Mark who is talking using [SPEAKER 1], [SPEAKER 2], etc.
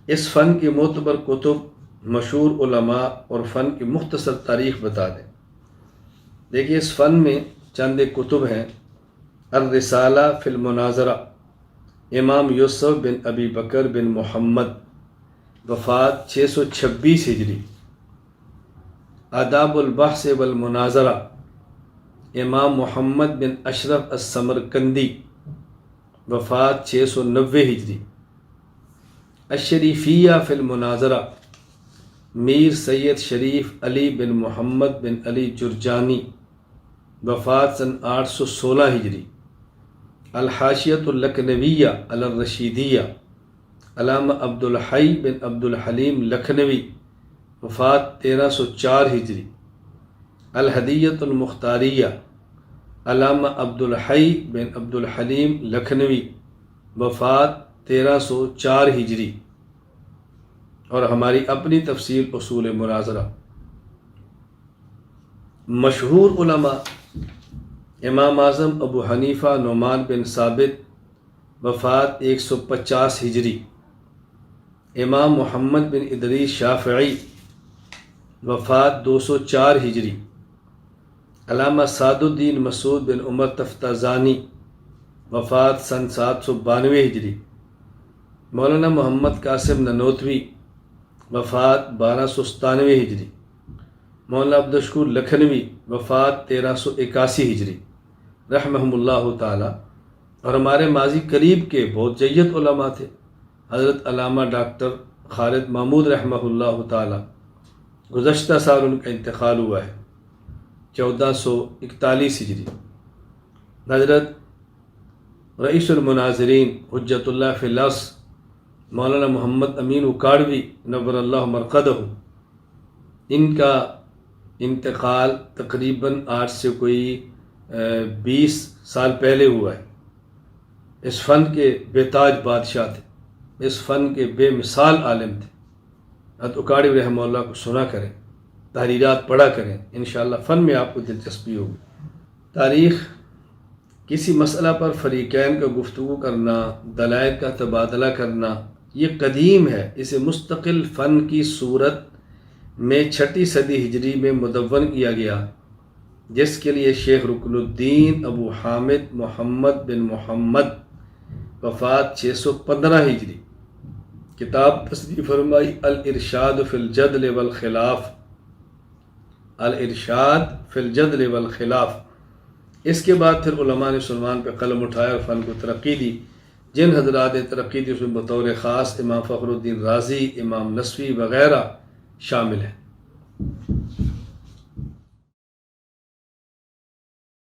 [SPEAKER 1] اس فن کی معتبر کتب، مشہور علماء اور فن کی مختصر تاریخ بتا دیں۔ دیکھیے اس فن میں چند کتب ہیں۔ الرسالہ فی المناظرہ، امام یوسف بن ابی بکر بن محمد، وفات 626 ہجری۔ آداب البحث والمناظرہ، امام محمد بن اشرف السمرقندی، وفات 690 ہجری۔ الشریفیہ فی المناظرہ، میر سید شریف علی بن محمد بن علی جرجانی، وفات سن 816 ہجری۔ الحاشیۃ اللکھنویہ علی الرشیدیہ، علامہ عبد الحی بن عبد الحلیم لکھنوی، وفات 1304 ہجری۔ الہدیۃ المختاریہ، علامہ عبد الحی بن عبد الحلیم لکھنوی، وفات 1304 ہجری۔ اور ہماری اپنی تفسیر اصول مناظرہ۔ مشہور علماء، امام اعظم ابو حنیفہ نعمان بن ثابت، وفات 150 ہجری۔ امام محمد بن ادریس شافعی، وفات 204 ہجری۔ علامہ سعد الدین مسعود بن عمر تفتازانی، وفات سن 792 ہجری۔ مولانا محمد قاسم ننوتوی، وفات 1297 ہجری۔ مولانا عبدالشکور لکھنوی، وفات 1381 ہجری، رحمہم اللہ تعالی۔ اور ہمارے ماضی قریب کے بہت جید علماء تھے، حضرت علامہ ڈاکٹر خالد محمود رحمہ اللہ تعالی، گزشتہ سال ان کا انتقال ہوا ہے 1441 ہجری۔ حضرت رئیس المناظرین حجت اللہ فی الارض مولانا محمد امین اکاڑوی نور اللہ مرقدہ، ان کا انتقال تقریباً آج سے کوئی 20 سال پہلے ہوا ہے۔ اس فن کے بے تاج بادشاہ تھے، اس فن کے بے مثال عالم تھے۔ حضرت اکاڑوی رحمہ اللہ کو سنا کریں، تحریرات پڑھا کریں، انشاءاللہ فن میں آپ کو دلچسپی ہوگی۔ تاریخ، کسی مسئلہ پر فریقین کا گفتگو کرنا، دلائل کا تبادلہ کرنا، یہ قدیم ہے۔ اسے مستقل فن کی صورت میں 6 صدی ہجری میں مدون کیا گیا، جس کے لیے شیخ رکن الدین ابو حامد محمد بن محمد، وفات 615 ہجری، کتاب تصنیف فرمائی الارشاد فی الجدل والخلاف، الارشاد فی الجدل والخلاف۔ اس کے بعد پھر علماء نے سلمان پہ قلم اٹھایا اور فن کو ترقی دی۔ جن حضرات نے ترقی دی اس میں بطور خاص امام فخر الدین رازی، امام نسوی وغیرہ شامل ہیں۔